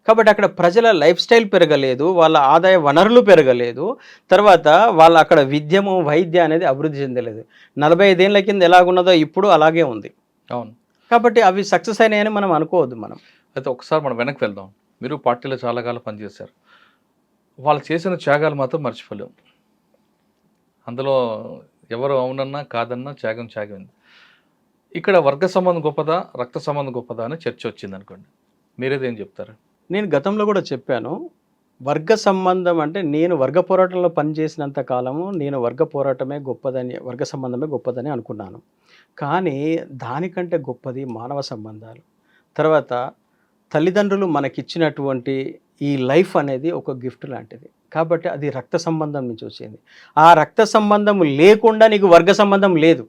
కాబట్టి అక్కడ ప్రజల లైఫ్ స్టైల్ పెరగలేదు, వాళ్ళ ఆదాయ వనరులు పెరగలేదు, తర్వాత వాళ్ళ అక్కడ విద్యము వైద్య అనేది అభివృద్ధి చెందలేదు. 45 ఏళ్ల కింద ఎలాగున్నదో ఇప్పుడు అలాగే ఉంది. అవును. కాబట్టి అవి సక్సెస్ అయినాయని మనం అనుకోవద్దు. మనం అయితే ఒకసారి మనం వెనక్కి వెళ్దాం. మీరు పార్టీలో చాలా కాలం పనిచేశారు. వాళ్ళు చేసిన త్యాగాలు మాత్రం మర్చిపోలేము. అందులో ఎవరు అవునన్నా కాదన్నా త్యాగం త్యాగం. ఇక్కడ వర్గ సంబంధం గొప్పదా, రక్త సంబంధం గొప్పదా అని చర్చ వచ్చింది అనుకోండి, మీరేదేం చెప్తారు? నేను గతంలో కూడా చెప్పాను, వర్గ సంబంధం అంటే నేను వర్గ పోరాటంలో పనిచేసినంత కాలము నేను వర్గ పోరాటమే గొప్పదని, వర్గ సంబంధమే గొప్పదని అనుకున్నాను. కానీ దానికంటే గొప్పది మానవ సంబంధాలు. తర్వాత తల్లిదండ్రులు మనకిచ్చినటువంటి ఈ లైఫ్ అనేది ఒక గిఫ్ట్ లాంటిది. కాబట్టి అది రక్త సంబంధం నుంచి వచ్చింది. ఆ రక్త సంబంధం లేకుండా నీకు వర్గ సంబంధం లేదు.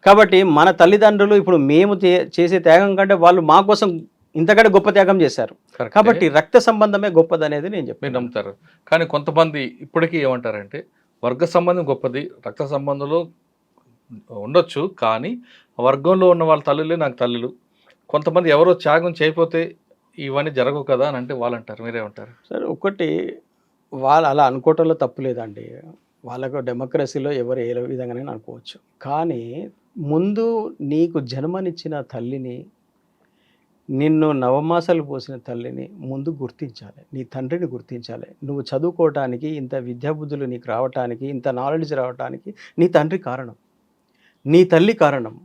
కాబట్టి మన తల్లిదండ్రులు ఇప్పుడు మేము చేసే త్యాగం కంటే వాళ్ళు మా కోసం ఇంతకంటే గొప్ప త్యాగం చేశారు. కాబట్టి రక్త సంబంధమే గొప్పదనేది నేను చెప్పి నమ్ముతారు. కానీ కొంతమంది ఇప్పటికీ ఏమంటారంటే వర్గ సంబంధం గొప్పది, రక్త సంబంధంలో ఉండొచ్చు, కానీ వర్గంలో ఉన్న వాళ్ళ తల్లులే నాకు తల్లులు. కొంతమంది ఎవరో త్యాగం చేయకపోతే ఇవన్నీ జరగవు కదా అని అంటే వాళ్ళు అంటారు, మీరేమంటారు? సరే, ఒకటి వాళ్ళు అలా అనుకోవటంలో తప్పు లేదండి. వాళ్ళకు డెమోక్రసీలో ఎవరు ఏ విధంగానైనా అనుకోవచ్చు. కానీ ముందు నీకు జన్మనిచ్చిన తల్లిని, నిన్ను నవమాసాలు పోసిన తల్లిని ముందు గుర్తించాలి. నీ తండ్రిని గుర్తించాలి. నువ్వు చదువుకోవటానికి, ఇంత విద్యాబుద్ధులు నీకు రావటానికి, ఇంత నాలెడ్జ్ రావటానికి నీ తండ్రి కారణం, నీ తల్లి కారణం.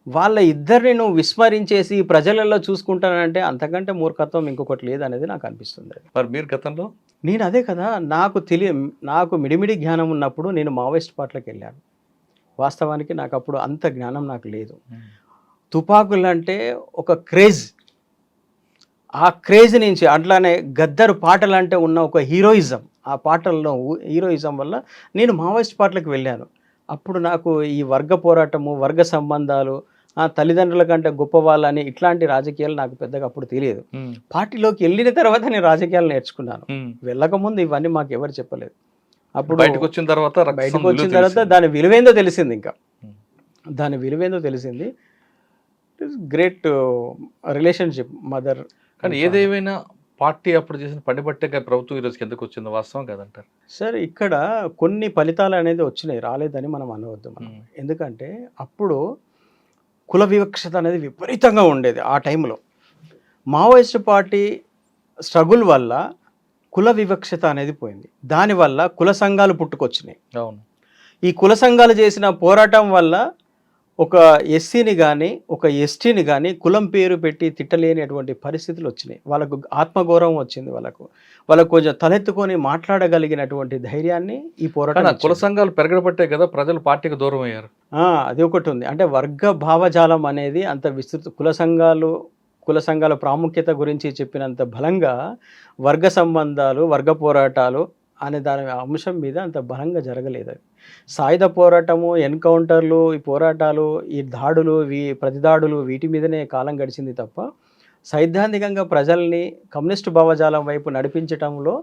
వాళ్ళ ఇద్దరిని నువ్వు విస్మరించేసి ప్రజలలో చూసుకుంటానంటే అంతకంటే మూర్ఖత్వం ఇంకొకటి లేదనేది నాకు అనిపిస్తుంది. మరి మీరు గతంలో? నేను అదే కదా, నాకు మిడిమిడి జ్ఞానం ఉన్నప్పుడు నేను మావోయిస్ట్ పార్టీలకు వెళ్ళాను. వాస్తవానికి నాకు అప్పుడు అంత జ్ఞానం నాకు లేదు. తుపాకులు అంటే ఒక క్రేజ్, ఆ క్రేజ్ నుంచి అట్లానే గద్దరు పాటలు అంటే ఉన్న ఒక హీరోయిజం, ఆ పాటల్లో హీరోయిజం వల్ల నేను మావోయిస్ట్ పార్టీలకు వెళ్ళాను. అప్పుడు నాకు ఈ వర్గ పోరాటము, వర్గ సంబంధాలు, తల్లిదండ్రుల కంటే గొప్ప వాళ్ళని ఇట్లాంటి రాజకీయాలు నాకు పెద్దగా అప్పుడు తెలియదు. పార్టీలోకి వెళ్ళిన తర్వాత నేను రాజకీయాలు నేర్చుకున్నాను. వెళ్ళకముందు ఇవన్నీ మాకు ఎవరు చెప్పలేదు. అప్పుడు బయటకు వచ్చిన తర్వాత దాని విలువేందో తెలిసింది. ఇంకా దాని విలువేందో తెలిసింది. Great relationship mother. కానీ ఏదేమైనా పార్టీ అప్పుడు చేసిన పని బట్టే ప్రభుత్వం ఈరోజుకి ఎందుకు వచ్చిందో వాస్తవం కదంటారు సార్. ఇక్కడ కొన్ని ఫలితాలు అనేది వచ్చినాయి, రాలేదని మనం అనవద్దు మనం. ఎందుకంటే అప్పుడు కుల వివక్షత అనేది విపరీతంగా ఉండేది. ఆ టైంలో మావోయిస్ట్ పార్టీ స్ట్రగుల్ వల్ల కుల వివక్షత అనేది పోయింది. దానివల్ల కుల సంఘాలు పుట్టుకొచ్చినాయి. అవును. ఈ కుల సంఘాలు చేసిన పోరాటం వల్ల ఒక ఎస్సీని కానీ ఒక ఎస్టీని కానీ కులం పేరు పెట్టి తిట్టలేనటువంటి పరిస్థితులు వచ్చినాయి. వాళ్ళకు ఆత్మగౌరవం వచ్చింది. వాళ్ళకు కొంచెం తలెత్తుకొని మాట్లాడగలిగినటువంటి ధైర్యాన్ని ఈ పోరాటం. కుల సంఘాలు పెరగబట్టే కదా ప్రజలు పార్టీకి దూరం అయ్యారు. అది ఒకటి ఉంది. అంటే వర్గ భావజాలం అనేది అంత విస్తృత, కుల సంఘాల ప్రాముఖ్యత గురించి చెప్పినంత బలంగా వర్గ సంబంధాలు, వర్గ పోరాటాలు అనే దాని అంశం మీద అంత బలంగా జరగలేదు. అది సాయుధ పోరాటము, ఎన్కౌంటర్లు, ఈ పోరాటాలు, ఈ దాడులు, ప్రతిదాడులు, వీటి మీదనే కాలం గడిచింది తప్ప సైద్ధాంతికంగా ప్రజల్ని కమ్యూనిస్టు భావజాలం వైపు నడిపించడంలో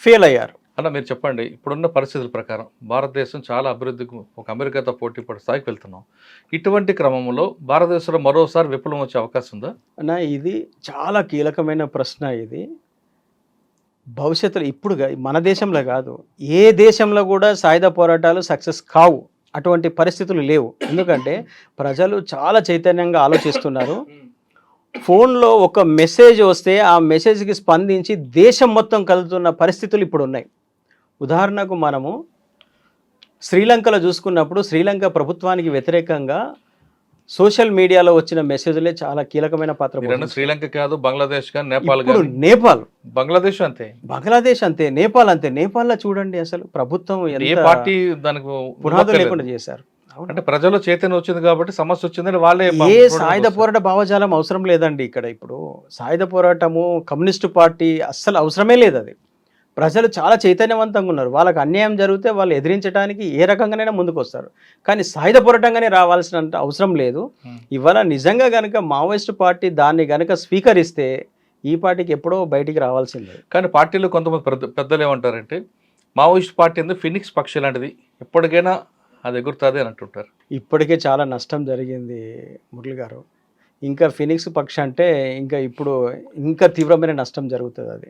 ఫెయిల్ అయ్యారు. అన్న మీరు చెప్పండి, ఇప్పుడున్న పరిస్థితుల ప్రకారం భారతదేశం చాలా అభివృద్ధికి ఒక అమెరికాతో పోటీ పడే స్థాయికి వెళ్తున్నాం. ఇటువంటి క్రమంలో భారతదేశంలో మరోసారి విప్లవం వచ్చే అవకాశం ఉందా అన్న? ఇది చాలా కీలకమైన ప్రశ్న. ఇది భవిష్యత్తులో, ఇప్పుడు మన దేశంలో కాదు, ఏ దేశంలో కూడా సాయుధ పోరాటాలు సక్సెస్ కావు. అటువంటి పరిస్థితులు లేవు. ఎందుకంటే ప్రజలు చాలా చైతన్యంగా ఆలోచిస్తున్నారు. ఫోన్లో ఒక మెసేజ్ వస్తే ఆ మెసేజ్కి స్పందించి దేశం మొత్తం కలుగుతున్న పరిస్థితులు ఇప్పుడు ఉన్నాయి. ఉదాహరణకు మనము శ్రీలంకలో చూసుకున్నప్పుడు శ్రీలంక ప్రభుత్వానికి వ్యతిరేకంగా సోషల్ మీడియాలో వచ్చిన మెసేజ్లే చాలా కీలకమైన పాత్ర. శ్రీలంక కాదు, బంగ్లాదేశ్ కానీ, నేపాల్, బంగ్లాదేశ్ అంతే, నేపాల్ అంతే. నేపాల్లో చూడండి అసలు ప్రభుత్వం ఏ పార్టీ దానికి పునాదులు లేకుండా చేశారు. అంటే ప్రజలు చైతన్యం వచ్చింది కాబట్టి సమస్య వచ్చిందని వాళ్ళే. ఏ సాయుధ పోరాట భావజాలం అవసరం లేదండి ఇక్కడ. ఇప్పుడు సాయుధ పోరాటము, కమ్యూనిస్టు పార్టీ అస్సలు అవసరమే లేదు. అది ప్రజలు చాలా చైతన్యవంతంగా ఉన్నారు. వాళ్ళకి అన్యాయం జరిగితే వాళ్ళు ఎదిరించడానికి ఏ రకంగానైనా ముందుకు వస్తారు. కానీ సాయుధ పోరాటంగానే రావాల్సిన అవసరం లేదు. ఇవాళ నిజంగా కనుక మావోయిస్టు పార్టీ దాన్ని కనుక స్వీకరిస్తే ఈ పార్టీకి ఎప్పుడో బయటికి రావాల్సిందే. కానీ పార్టీలో కొంతమంది పెద్దలు ఏమంటారంటే మావోయిస్ట్ పార్టీ అనేది ఫినిక్స్ పక్షి లాంటిది, ఎప్పటికైనా అది ఎగురుతుంది అని అంటుంటారు. ఇప్పటికే చాలా నష్టం జరిగింది మురళి గారు. ఇంకా ఫినిక్స్ పక్ష అంటే ఇంకా ఇప్పుడు ఇంకా తీవ్రమైన నష్టం జరుగుతుంది అది.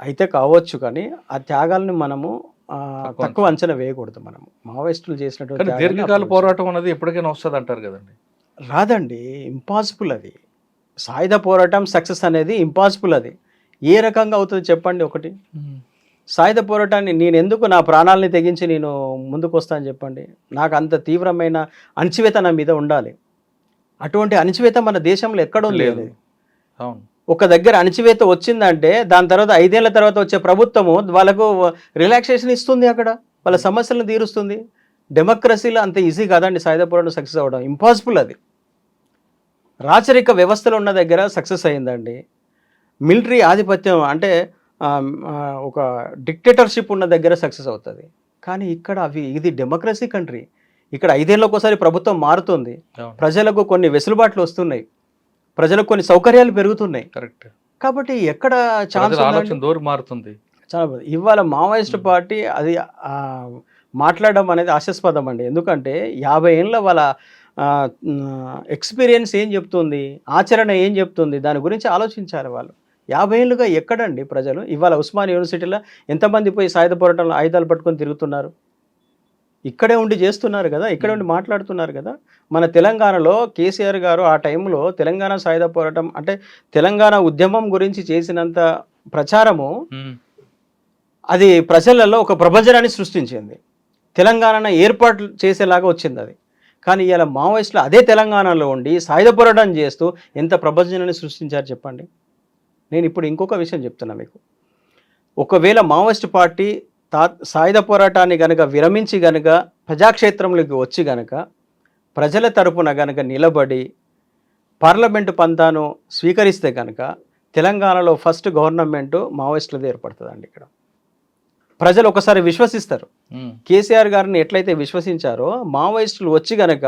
అయితే కావచ్చు కానీ ఆ త్యాగాలను మనము తక్కువ అంచనా వేయకూడదు. మనము మావోయిస్టులు చేసినటువంటి కానీ త్యాగాన్ని దీర్ఘకాల అప్పుడు పోరాటం అనేది ఎప్పటికైనా వస్తుంది అంటారు కదండి. రాదండి, ఇంపాసిబుల్ అది. సాయుధ పోరాటం సక్సెస్ అనేది ఇంపాసిబుల్. అది ఏ రకంగా అవుతుంది చెప్పండి ఒకటి. సాయుధ పోరాటాన్ని నేను ఎందుకు నా ప్రాణాలని తెగించి నేను ముందుకు వస్తాను చెప్పండి. నాకు అంత తీవ్రమైన అణచివేత నా మీద ఉండాలి. అటువంటి అణచివేత మన దేశంలో ఎక్కడ ఉంది లేదు. అనేది. అవును. ఒక దగ్గర అణచివేత వచ్చిందంటే దాని తర్వాత 5 ఏళ్ల తర్వాత వచ్చే ప్రభుత్వము వాళ్ళకు రిలాక్సేషన్ ఇస్తుంది, అక్కడ వాళ్ళ సమస్యలను తీరుస్తుంది. డెమోక్రసీలో అంత ఈజీ కాదండి సాయుధ పోరాటం సక్సెస్ అవ్వడం, ఇంపాసిబుల్ అది. రాచరిక వ్యవస్థలు ఉన్న దగ్గర సక్సెస్ అయ్యిందండి. మిలిటరీ ఆధిపత్యం అంటే ఒక డిక్టేటర్షిప్ ఉన్న దగ్గర సక్సెస్ అవుతుంది. కానీ ఇక్కడ ఇది డెమోక్రసీ కంట్రీ. ఇక్కడ 5 ఏళ్ళకి ఒకసారి ప్రభుత్వం మారుతుంది, ప్రజలకు కొన్ని వెసులుబాట్లు వస్తున్నాయి, ప్రజలకు కొన్ని సౌకర్యాలు పెరుగుతున్నాయి. కరెక్ట్. కాబట్టి ఎక్కడ ఛాన్స్ ఆలోచన దూరం మారుతుంది. చాలా ఇవాళ మావోయిస్ట్ పార్టీ అది మాట్లాడడం అనేది ఆశాస్పదం అండి. ఎందుకంటే 50 ఏళ్ళ వాళ్ళ ఎక్స్పీరియన్స్ ఏం చెప్తుంది, ఆచరణ ఏం చెప్తుంది, దాని గురించి ఆలోచించాలి వాళ్ళు. 50 ఏళ్ళుగా ఎక్కడండి ప్రజలు. ఇవాళ ఉస్మాన్ యూనివర్సిటీలో ఎంతమంది పోయి సాయుధ పోరాటంలో ఆయుధాలు పట్టుకొని తిరుగుతున్నారు, ఇక్కడే ఉండి చేస్తున్నారు కదా, ఇక్కడే ఉండి మాట్లాడుతున్నారు కదా. మన తెలంగాణలో కేసీఆర్ గారు ఆ టైంలో తెలంగాణ సాయుధ పోరాటం అంటే తెలంగాణ ఉద్యమం గురించి చేసినంత ప్రచారము అది ప్రజలలో ఒక ప్రభంజనాన్ని సృష్టించింది, తెలంగాణను ఏర్పాటు చేసేలాగా వచ్చింది అది. కానీ ఇలా మావోయిస్టులు అదే తెలంగాణలో ఉండి సాయుధ పోరాటం చేస్తూ ఎంత ప్రభంజనాన్ని సృష్టించారు చెప్పండి. నేను ఇప్పుడు ఇంకొక విషయం చెప్తున్నా మీకు. ఒకవేళ మావోయిస్ట్ పార్టీ సాయుధ పోరాటాన్ని గనక విరమించి గనక ప్రజాక్షేత్రంలోకి వచ్చి గనక ప్రజల తరపున గనక నిలబడి పార్లమెంటు పంతాను స్వీకరిస్తే గనక తెలంగాణలో ఫస్ట్ గవర్నమెంటు మావోయిస్టులది ఏర్పడుతుందండి. ఇక్కడ ప్రజలు ఒకసారి విశ్వసిస్తారు. కేసీఆర్ గారిని ఎట్లయితే విశ్వసించారో మావోయిస్టులు వచ్చి గనక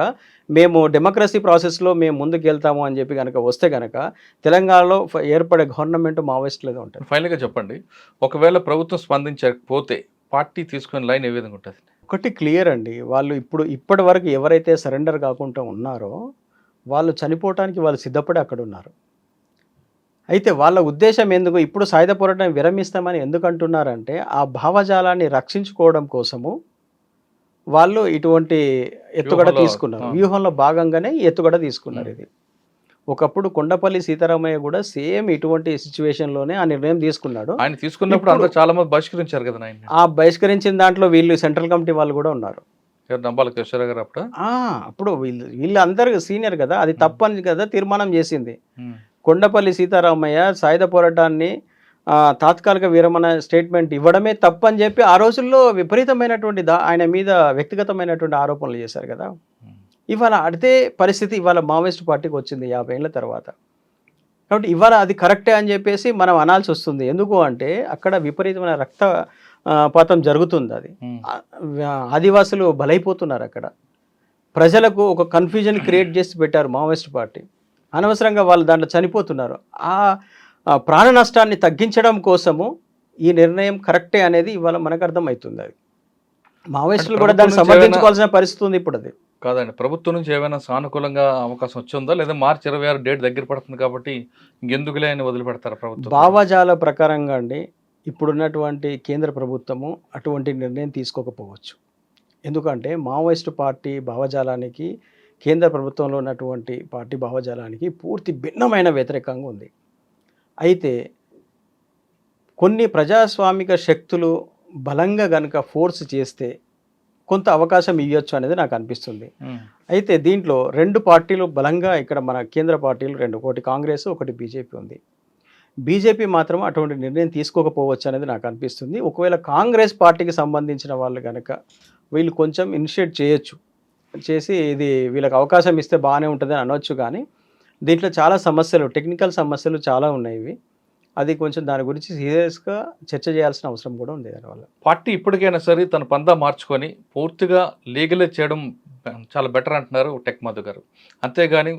మేము డెమోక్రసీ ప్రాసెస్లో మేము ముందుకు వెళ్తాము అని చెప్పి కనుక వస్తే కనుక తెలంగాణలో ఏర్పడే గవర్నమెంట్ మావోయిస్టులదే ఉంటుంది. ఫైనల్గా చెప్పండి, ఒకవేళ ప్రభుత్వం స్పందించకపోతే పార్టీ తీసుకునే లైన్ ఏ విధంగా ఉంటుంది? ఒకటి క్లియర్ అండి, వాళ్ళు ఇప్పటి వరకు ఎవరైతే సరెండర్ కాకుండా ఉన్నారో వాళ్ళు చనిపోవటానికి వాళ్ళు సిద్ధపడి అక్కడ ఉన్నారు. అయితే వాళ్ళ ఉద్దేశం ఎందుకు ఇప్పుడు సాయుధ పోరాటం విరమిస్తామని ఎందుకు అంటున్నారంటే ఆ భావజాలాన్ని రక్షించుకోవడం కోసము వాళ్ళు ఇటువంటి ఎత్తుగడ తీసుకున్నారు. వ్యూహంలో భాగంగానే ఎత్తుగడ తీసుకున్నారు. ఇది ఒకప్పుడు కొండపల్లి సీతారామయ్య కూడా సేమ్ ఇటువంటి సిచ్యువేషన్లోనే ఆ నిర్ణయం తీసుకున్నాడు. ఆయన తీసుకున్నప్పుడు అందరూ చాలా మంది బహిష్కరించారు కదా ఆయన. ఆ బహిష్కరించిన దాంట్లో వీళ్ళు సెంట్రల్ కమిటీ వాళ్ళు కూడా ఉన్నారు. అప్పుడు వీళ్ళందరూ సీనియర్ కదా, అది తప్పని కదా తీర్మానం చేసింది. కొండపల్లి సీతారామయ్య సాయుధ పోరాటాన్ని తాత్కాలిక విరమణ స్టేట్మెంట్ ఇవ్వడమే తప్పని చెప్పి ఆ రోజుల్లో విపరీతమైనటువంటి ఆయన మీద వ్యక్తిగతమైనటువంటి ఆరోపణలు చేశారు కదా. ఇవాళ అడితే పరిస్థితి ఇవాళ మావోయిస్ట్ పార్టీకి వచ్చింది 50 ఏళ్ళ తర్వాత. కాబట్టి ఇవాళ అది కరెక్టే అని చెప్పేసి మనం అనాల్సి వస్తుంది. ఎందుకు అంటే అక్కడ విపరీతమైన రక్తపాతం జరుగుతుంది. అది ఆదివాసులు బలైపోతున్నారు. అక్కడ ప్రజలకు ఒక కన్ఫ్యూజన్ క్రియేట్ చేసి పెట్టారు మావోయిస్ట్ పార్టీ. అనవసరంగా వాళ్ళు దాంట్లో చనిపోతున్నారు. ఆ ప్రాణ నష్టాన్ని తగ్గించడం కోసము ఈ నిర్ణయం కరెక్టే అనేది ఇవాళ మనకు అర్థమవుతుంది. అది మావోయిస్టులు కూడా దాన్ని సమర్థించుకోవాల్సిన పరిస్థితి ఉంది ఇప్పుడు. అది కాదండి, ప్రభుత్వం నుంచి ఏమైనా సానుకూలంగా అవకాశం వచ్చిందా, లేదా మార్చి 26 డేట్ దగ్గర పడుతుంది కాబట్టి ఇంకెందుకులే అని వదిలిపెడతారు ప్రభుత్వం? భావజాల ప్రకారంగా అండి ఇప్పుడున్నటువంటి కేంద్ర ప్రభుత్వము అటువంటి నిర్ణయం తీసుకోకపోవచ్చు. ఎందుకంటే మావోయిస్టు పార్టీ భావజాలానికి కేంద్ర ప్రభుత్వంలో ఉన్నటువంటి పార్టీ భావజాలానికి పూర్తి భిన్నమైన వ్యతిరేకంగా ఉంది. అయితే కొన్ని ప్రజాస్వామిక శక్తులు బలంగా కనుక ఫోర్స్ చేస్తే కొంత అవకాశం ఇవ్వచ్చు అనేది నాకు అనిపిస్తుంది. అయితే దీంట్లో 2 పార్టీలు బలంగా ఇక్కడ మన కేంద్ర పార్టీలు 2, ఒకటి కాంగ్రెస్, ఒకటి బీజేపీ ఉంది. బీజేపీ మాత్రం అటువంటి నిర్ణయం తీసుకోకపోవచ్చు అనేది నాకు అనిపిస్తుంది. ఒకవేళ కాంగ్రెస్ పార్టీకి సంబంధించిన వాళ్ళు కనుక వీళ్ళు కొంచెం ఇనిషియేట్ చేయొచ్చు, చేసి ఇది వీళ్ళకి అవకాశం ఇస్తే బాగానే ఉంటుందని అనొచ్చు. కానీ దీంట్లో చాలా సమస్యలు, టెక్నికల్ సమస్యలు చాలా ఉన్నాయి. అది కొంచెం దాని గురించి సీరియస్గా చర్చ చేయాల్సిన అవసరం కూడా ఉంది. దానివల్ల పార్టీ ఇప్పటికైనా సరే తన పందా మార్చుకొని పూర్తిగా లీగలైజ్ చేయడం చాలా బెటర్ అంటున్నారు టెక్ మధు గారు. అంతేగాని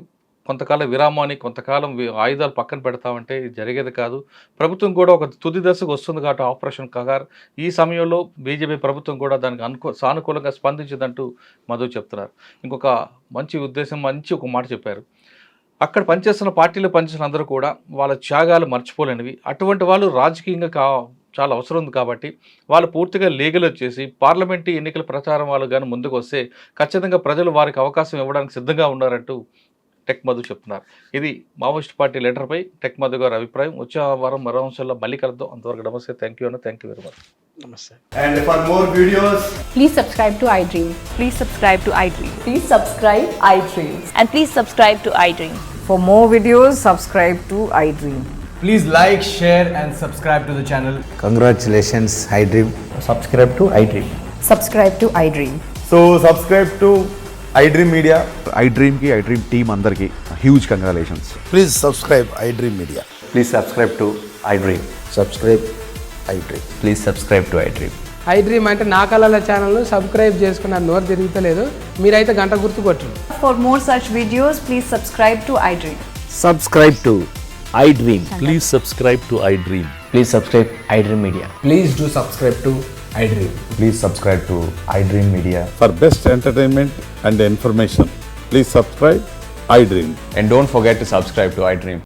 కొంతకాలం విరామాన్ని కొంతకాలం ఆయుధాలు పక్కన పెడతామంటే జరిగేది కాదు. ప్రభుత్వం కూడా ఒక తుది దశకు వస్తుంది కాబట్టి ఆపరేషన్ కగార్ ఈ సమయంలో బీజేపీ ప్రభుత్వం కూడా దానికి సానుకూలంగా స్పందించిందంటూ మధు చెప్తున్నారు. ఇంకొక మంచి ఉద్దేశం, మంచి ఒక మాట చెప్పారు. అక్కడ పనిచేస్తున్న పార్టీలో పనిచేసిన అందరూ కూడా వాళ్ళ త్యాగాలు మర్చిపోలేనివి. అటువంటి వాళ్ళు రాజకీయంగా చాలా అవసరం ఉంది కాబట్టి వాళ్ళు పూర్తిగా లీగల్ వచ్చేసి పార్లమెంటు ఎన్నికల ప్రచారం వాళ్ళు కానీ ముందుకు వస్తే ఖచ్చితంగా ప్రజలు వారికి అవకాశం ఇవ్వడానికి సిద్ధంగా ఉన్నారంటూ టెక్ మధు చెప్తున్నారు. ఇది మావోయిస్ట్ పార్టీ లీడర్పై టెక్ మధు గారి అభిప్రాయం. వచ్చే వారం మరో అంశంలో మళ్ళీ కలుద్దాం. అంతవరకు నమస్తే. Thank you very much. నమస్తే. And for more videos, Please subscribe to iDream. Please subscribe to iDream. Please subscribe iDream. And please subscribe to iDream. For more videos, subscribe to iDream. please like, share, and subscribe to the channel. Congratulations, iDream. subscribe to iDream. Subscribe to iDream. So subscribe to iDream Media. iDream team అందరికి huge congratulations. Please subscribe iDream Media. Please subscribe to iDream. Subscribe iDream. Please subscribe to iDream. iDream అంటే నా కళల ఛానల్ను subscribe చేసుకున్న నోరు తిరుగుతలేదు, మీరైతే గంట గుర్తు కొట్టండి. For more such videos, please subscribe to iDream. Subscribe to iDream. Please subscribe to iDream. Please subscribe iDream Media. Please do subscribe to iDream. Please subscribe to iDream Media. For best entertainment and information, please subscribe iDream. And don't forget to subscribe to iDream.